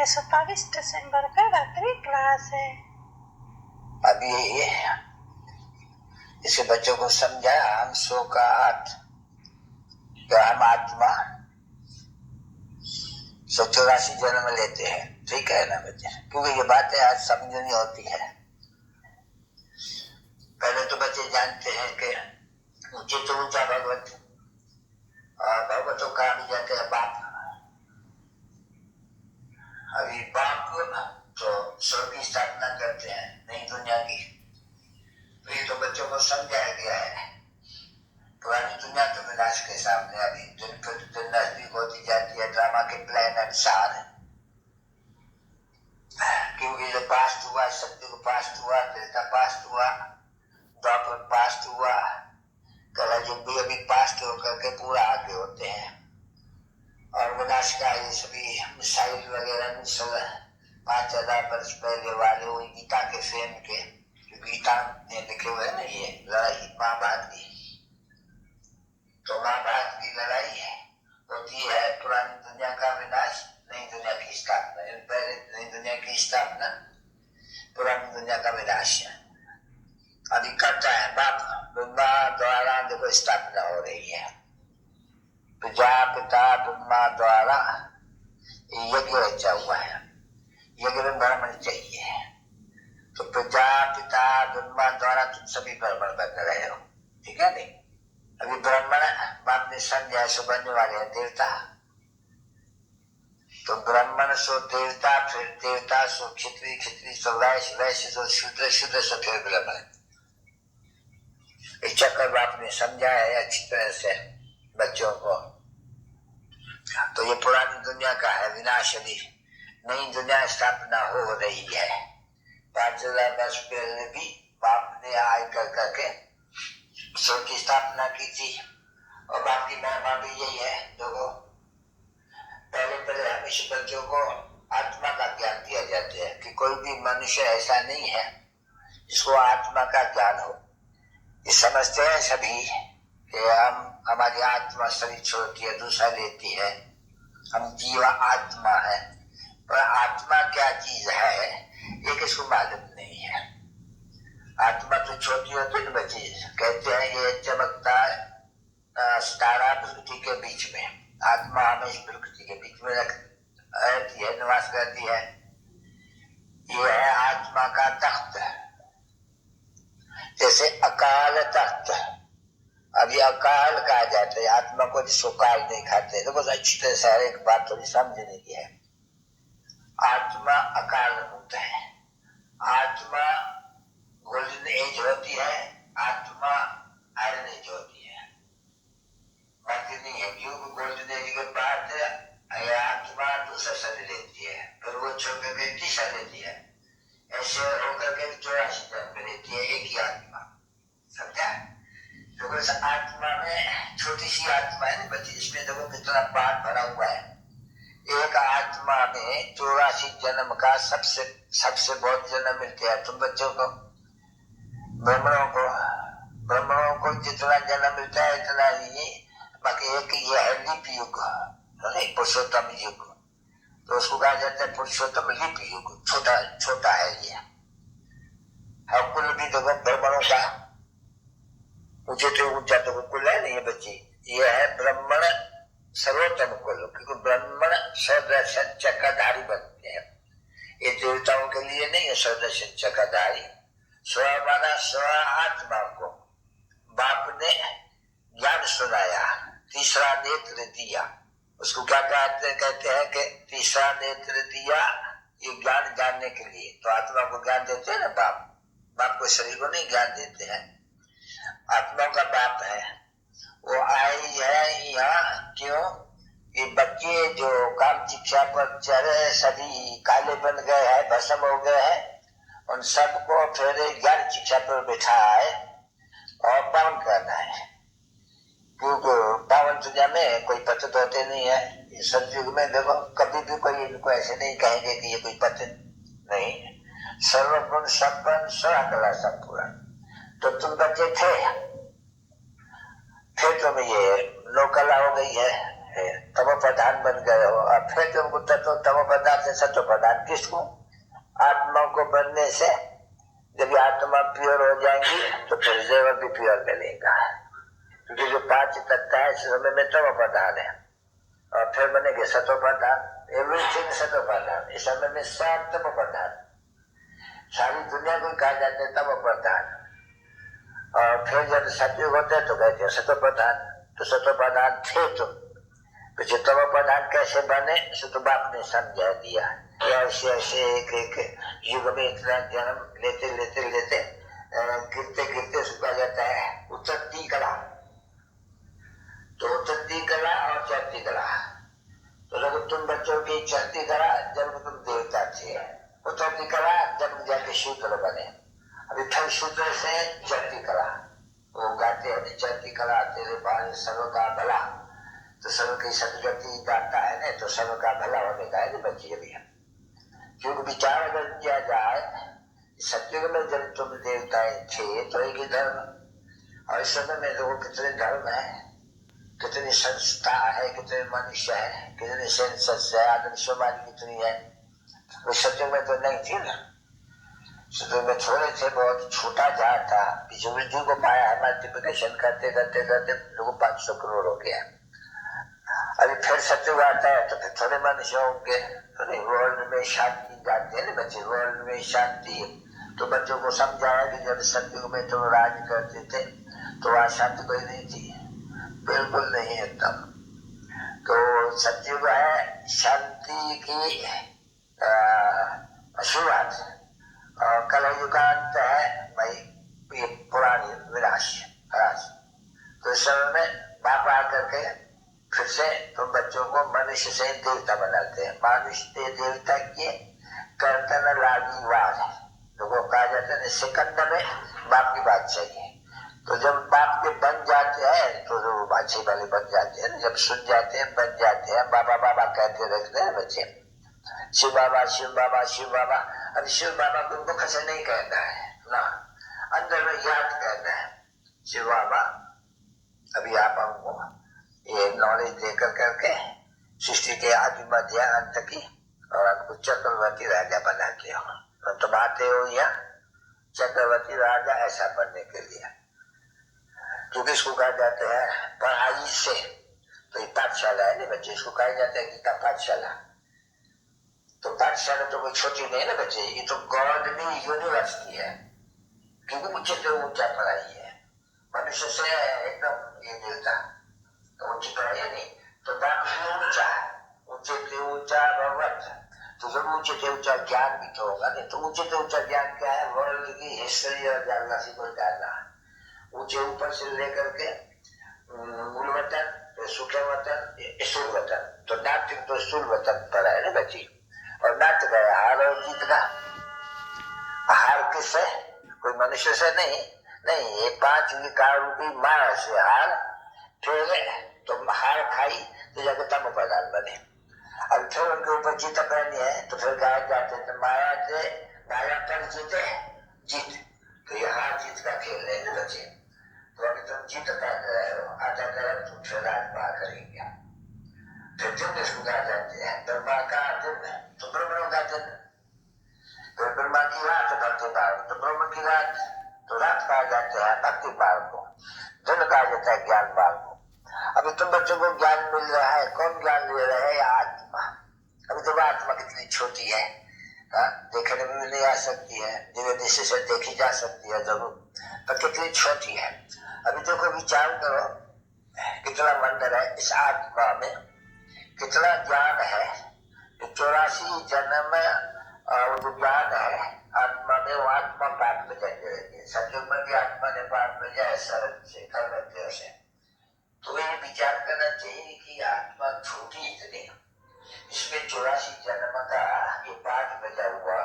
दिसंबर का रात्रि क्लास है। अभी इसे बच्चों को समझाया हम 100 का 8 तो हम आत्मा 184 जन्म लेते हैं। ठीक है ना बच्चे, क्योंकि ये बातें आज समझनी होती है। पहले तो बच्चे जानते हैं कि ऊंचे तो ऊंचा भगवत और भगवतों का भी जाते हैं बाप। अभी बाप तो स्वर्ग की स्थापना करते हैं, नई दुनिया की। तो ये तो बच्चों को समझाया गया है। पुरानी दुनिया तो विनाश के सामने अभी दिन प्रतिदिन नजदीक होती जाती है ड्रामा के प्लान अनुसार। क्योंकि जो पास्ट हुआ, सत्य को पास्ट हुआ, त्रेता पास्ट हुआ, द्वापर पास्ट हुआ, कलयुग भी अभी पास्ट होकर के पूरा आगे होते हैं। और विनाश का ये सभी मिसाइल वगैरह मिसल 5000 वर्ष पहले वाले वो गीता के फ्रेम के, गीता में लिखे हुए ना ये लड़ाई महाभारत की। तो महाभारत की लड़ाई है होती है पुरानी दुनिया का विनाश, नई दुनिया की स्थापना। पहले नई दुनिया की स्थापना, पुरानी दुनिया का विनाश है। अभी करता है बाप ब्रह्मा द्वारा देखो स्थापना हो रही है। प्रजापिता ब्रह्मा द्वारा यज्ञ रचा हुआ है। यज्ञ में ब्राह्मण चाहिए। तो प्रजापिता ब्रह्मा द्वारा तुम सभी ब्राह्मण बन रहे हो। ठीक है नहीं? अभी ब्राह्मण बाप ने संध्या से बनने वाले हैं देवता। तो ब्राह्मण सो देवता, फिर देवता सो क्षत्रिय, क्षत्रिय सो वैश्य, वैश्य सो शूद्र, शूद्र सो फिर ब्राह्मण। इस चक्कर बाप ने समझाया है अच्छी तरह से बच्चों को। तो ये पुरानी दुनिया का है विनाश। अभी नई दुनिया स्थापना हो रही है। 5000 वर्ष पहले भी बाप ने आय कर करके स्वर्ग की स्थापना की थी। और बाप की महिमा भी यही है। देखो पहले हमेशा बच्चों को आत्मा का ज्ञान दिया जाता है कि कोई भी मनुष्य ऐसा नहीं है जिसको आत्मा का ज्ञान हो। ये समझते हैं सभी कि हमारी आत्मा शरीर छोड़ती है, दूसरा लेती है, हम जीवा आत्मा है। पर आत्मा क्या चीज है ये किसको मालूम नहीं है। आत्मा तो छोटी होती है बच्चे, कहते हैं ये चमकता सितारा प्रकृति के बीच में। आत्मा हमेशा प्रकृति के बीच में रहती है, निवास करती है। ये है आत्मा का तख्त, जैसे अकाल तख्त। अभी अकाल कहा जाता है आत्मा को, जिसको काल नहीं खाते। तो बहुत अच्छी तरह से एक बात थोड़ी समझने की है। आत्मा अकाल मुक्त है। आत्मा गोल्डन एज होती है, आत्मा आयरन एज होती है। बाकी नहीं है क्योंकि गोल्डन एज के बाद आत्मा दूसरा शरीर लेती है, फिर वो छोड़ के तीसरा लेती है। ऐसे होकर के 84 जन्म लेती है एक ही आत्मा। समझा? तो इस आत्मा में छोटी सी आत्मा है ना बच्ची, इसमें देखो कितना पाठ भरा हुआ है। एक आत्मा में 84 जन्म का सबसे बहुत जन्म मिलते हैं तुम बच्चों को। ब्राह्मणों को जितना जन्म मिलता है इतना ही। बाकी एक ये है लिप युग, पुरुषोत्तम युग। तो उसको कहा जाता है पुरुषोत्तम लिप युग। छोटा है ये। और कुल भी देखो ब्राह्मणों का ऊंचे तो ऊंचा तो कुल है नहीं बच्ची। ये है ब्राह्मण सर्वोत्तम कुल, क्योंकि ब्राह्मण स्वदर्शन चक्रधारी बनते हैं। ये देवताओं के लिए नहीं है स्वदर्शन चक्रधारी। स्व माना स्व आत्मा को बाप ने ज्ञान सुनाया, तीसरा नेत्र दिया। उसको क्या कहते हैं कि तीसरा नेत्र दिया, ये ज्ञान जानने के लिए। तो आत्मा को ज्ञान देते हैं ना बाप को शरीर को नहीं ज्ञान देते हैं। आत्मा का बाप है, वो आई है यहाँ। क्यों? ये बच्चे जो काम शिक्षा पर चढ़े सभी काले बन गए हैं, भस्म हो गए हैं, उन सबको फिर ज्ञान शिक्षा पर बिठाए और पावन करना है। क्योंकि पावन दुनिया में कोई पतित होते नहीं है। इस सतयुग में देखो कभी भी कोई इनको ऐसे नहीं कहेंगे कि ये कोई पतित नहीं। सर्वगुण संपन्न, सर्वकला संपूर्ण। तो तुम बच्चे थे, फिर तुम ये लोकला हो गई है, तब पद प्रधान बन गए हो। और फिर तुमको तत्व तमो प्रधान से सत्व प्रधान किसको? आत्मा को बनने से जब आत्मा प्योर हो जाएंगी तो फिर जेवर भी प्योर मिलेगा, क्योंकि जो 5 तत्व है इस समय में तमो प्रधान है और फिर बनेंगे सत्व प्रधान। एवरीथिंग सत्व प्रधान, इस समय में सब तमो प्रधान, सारी दुनिया को कहा जाता है तमो प्रधान। और फिर जब सत्युग होते हैं तो कहते हैं सत्व प्रधान। तो सत्व प्रधान थे तुम, तो तमो प्रधान कैसे बने सो तो बाप ने समझा दिया। ऐसे ऐसे एक एक युग में इतना जन्म लेते लेते लेते गिरते गिरते सुखा जाता है उतरती कला। तो उतरती कला और चढ़ती कला, तो जब तुम बच्चों की चढ़ती कला जब तुम देवता थे, उतरती कला जब जाके शूद्र बने, अभी फिर शूद्र से चढ़ती कला। वो गाते हैं चढ़ती कला तेरे पानी सर्व का भला, तो सर्व की सदगति गाता है ना, तो सर्व का भला होने का है ना बच्चे भी। क्योंकि विचार अगर किया जाए सत्युग में जब तुम देवताएं थे तो एक ही धर्म, और इस समय में लोगों कितने धर्म है, कितनी संस्था है, कितने मनुष्य है, कितनी सेंसस है, आदमशुमारी कितनी है। तो सत्युग में तो नहीं थी ना, सत्युग में छोड़े थे, बहुत छोटा जात था। विष्णु को पाया है, मल्टीप्लिकेशन करते करते करते लोगों 500 करोड़ हो गया। अभी फिर सत्युग आता है तो फिर थोड़े मनुष्य होंगे, वर्ल्ड में शांति जाते हैं ना बच्चे, वर्ल्ड में शांति। तो बच्चों को समझाया कि जब सत्युग में तुम राज करते थे तो वहां शांति कोई नहीं थी, बिल्कुल नहीं है तब। तो सत्युग है शांति की शुरुआत, और कलयुग का अंत है भाई ये पुरानी विनाश। तो इस समय में बाप आ करके फिर से तुम बच्चों को मनुष्य से देवता बनाते हैं। मनुष्य देवता के कर्तन लागी वाद लोगों कहा जाता है, सेकंड में बाप की बात चाहिए। तो जब बाप के बन जाते हैं तो वो बादशाही वाले बन जाते हैं, जब सुन जाते हैं बन जाते हैं, बाबा बाबा कहते रखते हैं बच्चे, शिव बाबा शिव बाबा शिव बाबा। अब शिव बाबा को मुख से नहीं कहता है ना, अंदर में याद कहता है शिव बाबा। अभी आप हमको ये नॉलेज देकर करके सृष्टि के आदि मध्य अंत की और हमको चक्रवर्ती राजा बनाते हो, तो आते हो या चक्रवर्ती राजा ऐसा बनने के लिए। क्योंकि इसको कहा जाता है पढ़ाई से, तो ये पाठशाला है ना बच्चे, इसको कहा जाता है गीता पाठशाला। तो पाठशाला तो कोई छोटी नहीं है ना बच्चे, ये तो गॉड में यूनिवर्सिटी है, क्योंकि ऊंचे से ऊंचा पढ़ाई है, मनुष्य से एकदम ये मिलता तो ऊंची पढ़ाई नहीं। तो बाप ऊंचा, ऊंचे से ऊंचा भगवत, तो जब ऊंचे से ऊंचा ज्ञान भी तो होगा नहीं। तो ऊंचे से ऊंचा ज्ञान क्या है? वर्ल्ड की हिस्ट्री और जानना सी कोई जानना, ऊंचे ऊपर से लेकर के मूल वतन, सूखे वतन, स्थूल वतन। तो नाट्य तो स्थूल वतन पर है ना बच्ची, और नाट्य गया हार और जीत का। हार किससे? कोई मनुष्य से नहीं, ये 5 विकार रूपी माया से हार। फिर तुम हार खाई तो जाके तम प्रधान बने। अब फिर उनके ऊपर जीत करनी है तो फिर गाय जाते थे माया से, माया पर जीते जीत। तो ये हार जीत का खेल है ना बच्चे। तो अभी तुम जीत कर रहे हो, आधा तरफ तुम फिर राज पा करेंगे। फिर दिन इसको कहा जाते हैं ब्रह्मा का दिन, तो ब्रह्म का दिन। फिर ब्रह्मा की रात भक्ति भाव, तो ब्रह्म की रात, तो रात कहा जाता है भक्ति भाव को, दिन कहा जाता है ज्ञान भाव को। अभी तुम बच्चों को ज्ञान मिल रहा है, कौन ज्ञान ले रहा है? आत्मा। अभी तो आत्मा कितनी छोटी है, देखने में भी नहीं आ सकती है, दिव्य दृष्टि से देखी जा सकती है जरूर, पर कितनी छोटी है। अभी देखो विचार करो कितना मंदिर है इस आत्मा में, कितना ज्ञान है। 84 जन्म और जो ज्ञान है आत्मा में, वो आत्मा पाठ में जाती रहती है। सत्युग में भी आत्मा ने पाठ में जाए सरल से कर्म से। तो ये विचार करना चाहिए कि आत्मा छोटी इतनी, इसमें 84 जन्म का ये पाठ बजा हुआ,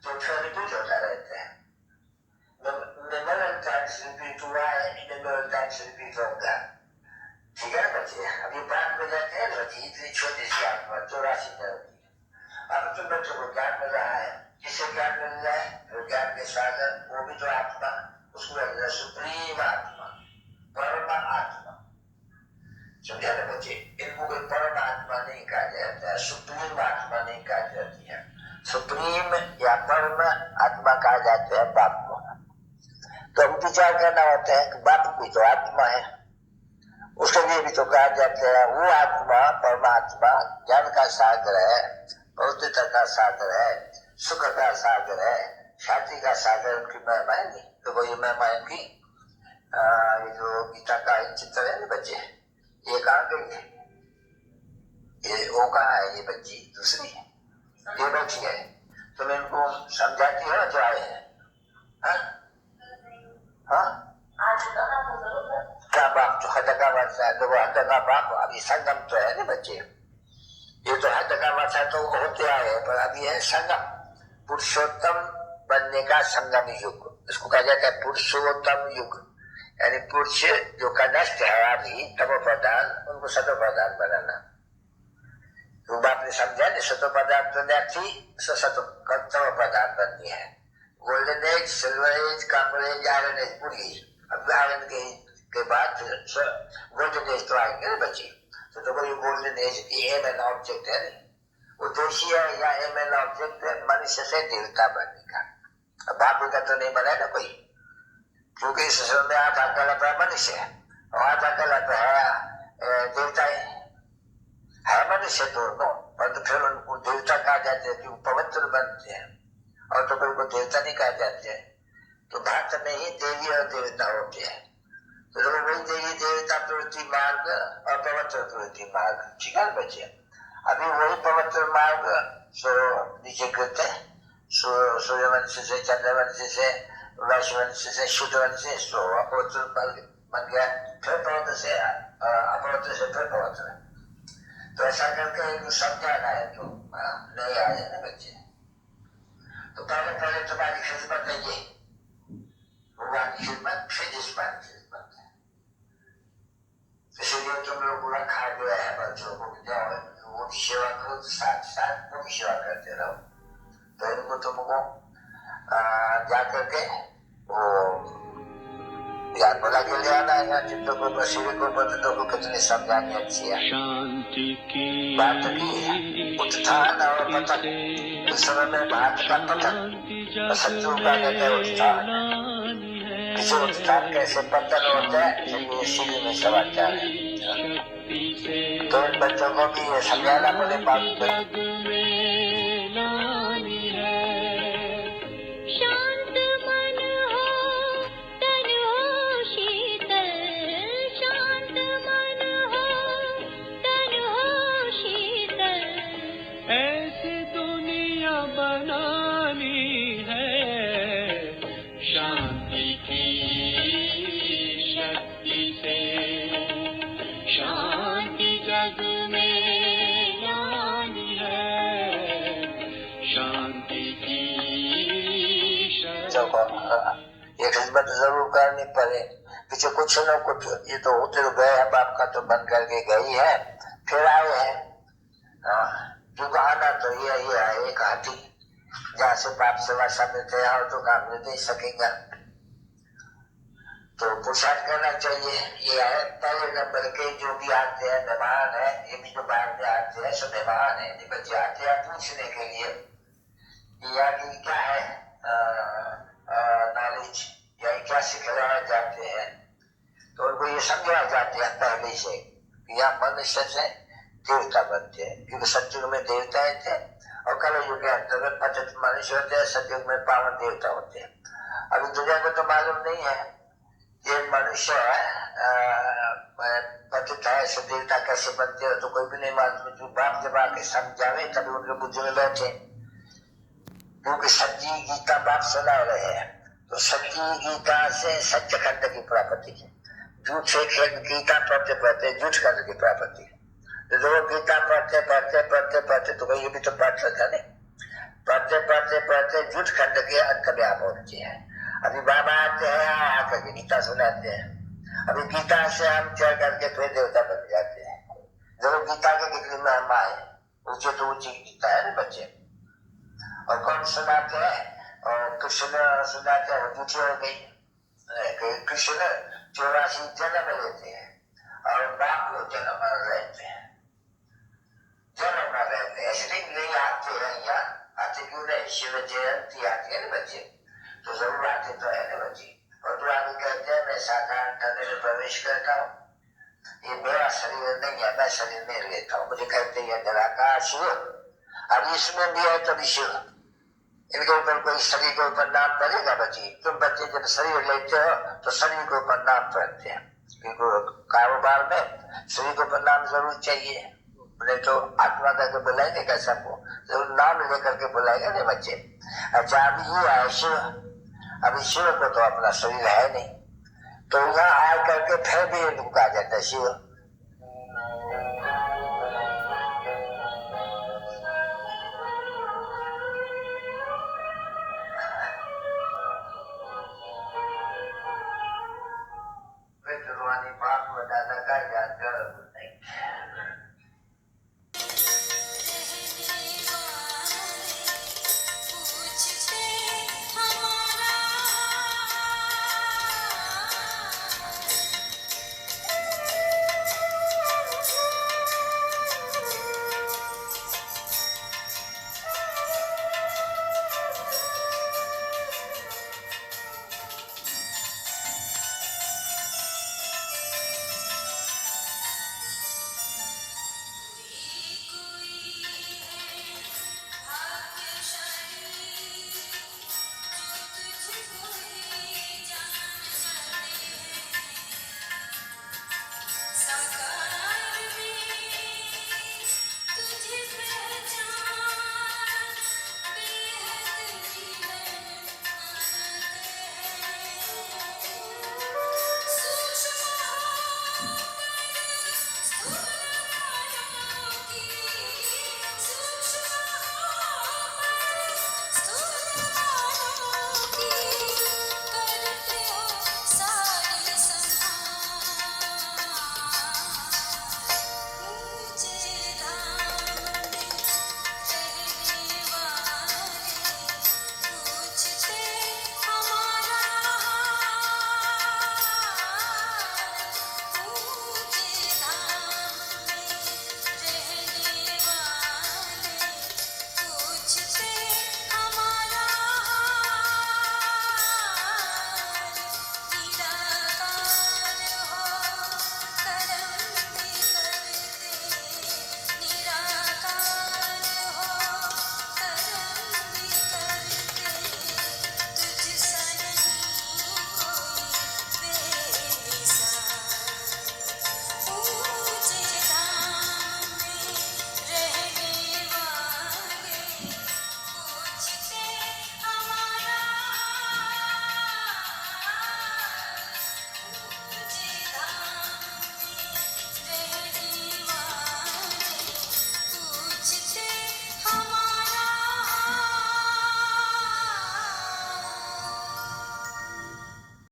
तो फिर कुछ होता रहता है। रिपीट हुआ है, रिपीट होगा। ठीक है बच्चे, अब ये पाठ बजाते हैं बच्चे, इतनी छोटी सी आत्मा 84 जन्म की। अब तुम बच्चों को ज्ञान मिल रहा है, किससे ज्ञान मिल रहा है? वो ज्ञान के साधन, वो भी जो आत्मा, उसको सुप्रीम आत्मा, परम आत्मा। समझा ना बच्चे, इनको कोई परम नहीं कहा जाता है, सुप्रीम आत्मा नहीं कहा जाती है। सुप्रीम या परम आत्मा कहा जाता है बाप को। तो हम विचार करना होता है कि बाप भी तो आत्मा है, उसके लिए भी तो कहा जाता है वो आत्मा परमात्मा ज्ञान का सागर है, भौतिकता का सागर है, सुख का सागर है, शांति का सागर। उनकी महिमा है नहीं, तो वही महिमा की ये जो गीता का चित्र है ना बच्चे, ये कहाँ गई है, ये वो कहाँ है, ये बच्ची दूसरी है, ये बच्ची है। तुम इनको समझाती हो जो आए हैं? क्या बाप जो हद का वर्षा है, तो वो हद का बाप अभी संगम तो है ना बच्चे, ये तो हद का वर्षा तो होते आए, पर अभी है संगम, पुरुषोत्तम बनने का संगम युग। इसको कहा जाता है पुरुषोत्तम युग, यानी पुरुष जो का नष्ट है अभी तमो प्रधान, उनको सतो प्रधान बनाना। तो बाप ने समझा नहीं, सतो प्रधान तो न थी, सतो तमो प्रधान बननी है। Golden age, silver age, copper age, iron age पूरी, अब आयरन के बाद गोल्डन एज तो आएंगे ना बच्चे। तो कोई golden age am an object है नहीं, वो दोषी है या एम एन ऑब्जेक्ट है मनुष्य से देवता बनने का। अब बाप का तो नहीं बना ना कोई, क्योंकि इस समय में आधा गलत है मनुष्य और आधा गलत है देवता है मनुष्य दोनों, पर तो फिर उनको देवता कहा जाता है क्योंकि पवित्र बनते हैं, और तो कोई को देवता नहीं कहा जाते हैं। तो भारत में ही देवी और देवता होते हैं, तो वही देवी देवता प्रवृत्ति मार्ग और पवित्र प्रवृत्ति मार्ग, ठीक है बच्चे। अभी वही पवित्र मार्ग नीचे गिरते हैं, सूर्यवंश से, चंद्रवंश से, वैश्यवंश से, शुद्धवंश से, अपवित्र बन गया, फिर पवित्र से अपवित्र से फिर पवित्र। तो ऐसा करके इनको समझाना है, तो नहीं आ जाए ना बच्चे। तो पहले तुम्हारी खिदमत है ये, भगवान की खिदमत, फिर जिस्मानी खिदमत है। इसलिए तुम लोग पूरा खा गया है बच्चों को, जाओ वो सेवा करो, साथ साथ वो सेवा करते रहो। तो इनको तुमको जा करके वो याद बोला के ले आना है, चित्तों को बसीरे को बदलों को कितनी समझानी अच्छी है बात की। उत्थान और पतन, इस समय में भारत का पतन, शत्रु का कहते हैं उत्थान, किसी उत्थान कैसे पतन होता है, ये शुरू में समाचार है। तो इन बच्चों को भी ये समझाना बोले बाप ये खिदमत जरूर करनी पड़े, पीछे कुछ न कुछ, ये तो होते तो गए हैं, बाप का तो बन करके गई है, फिर आए हैं। क्योंकि आना तो ये है एक हाथी, जहाँ से बाप सेवा मिलते हैं और तो काम मिल नहीं सकेगा, तो पुरुषार्थ करना चाहिए। ये है पहले नंबर के जो भी आते हैं मेहमान है, ये भी जो बाहर में आते हैं सब मेहमान है, ये बच्चे आते हैं पूछने के लिए कि क्या है नॉलेज या क्या सिखाया जाते हैं, तो उनको ये समझाया जाते हैं पहले से कि यहाँ मनुष्य से देवता बनते हैं, क्योंकि सतयुग में देवता थे और कलयुग के अंतर्गत पतित मनुष्य होते हैं, सतयुग में पावन देवता होते हैं। अभी दुनिया को तो मालूम नहीं है ये मनुष्य पतित है, ऐसे देवता कैसे बनते हो, तो कोई भी नहीं मालूम। जो बाप जब आके समझावे तभी उनके बुद्धि में बैठे, क्योंकि सच्ची गीता बाप सुना रहे हैं, तो सच्ची गीता से सत्य खंड की प्राप्ति है, झूठ से गीता पढ़ते झूठ खंड की प्राप्ति है। तो लोग गीता पढ़ते तो ये भी तो पढ़ सकता नहीं, पढ़ते झूठ खंड के अंत में आप पहुंचे हैं। अभी बाबा आते हैं आकर के गीता सुनाते हैं, अभी गीता से हम चढ़ करके फिर देवता बन जाते हैं। जब गीता के कितनी महिमा है, ऊंचे तो ऊंची गीता है ना बच्चे, और कौन सुनाते हैं, और कृष्ण सुनाते हैं, झूठी हो गई। कृष्ण 84 जन्म लेते हैं और बाप को जन्म रहते हैं, शिव जयंती आती है ना बच्चे, तो जरूर आते तो है ना बच्चे। और तो आगे कहते हैं मैं साधारण तन में प्रवेश करता हूँ, ये मेरा शरीर नहीं है, मैं शरीर नहीं लेता हूँ। मुझे कहते हैं निराकार शिव, अब इसमें भी है तभी शिव। इनके ऊपर कोई शरीर के ऊपर नाम पड़ेगा बच्ची? तुम बच्चे जब शरीर लेते हो तो शरीर के ऊपर नाम पड़ते हैं, क्योंकि कारोबार में शरीर के ऊपर नाम जरूर चाहिए, नहीं तो आत्मा करके बुलाएंगे कैसा को, जरूर नाम लेकर के बुलाएंगे ना बच्चे। अच्छा अभी ये है शिव, अभी शिव को तो अपना शरीर है नहीं, तो यहाँ आ करके फिर भी इनको कहा जाता है शिव। रुहानी बाप व दादा का यादगार नहीं।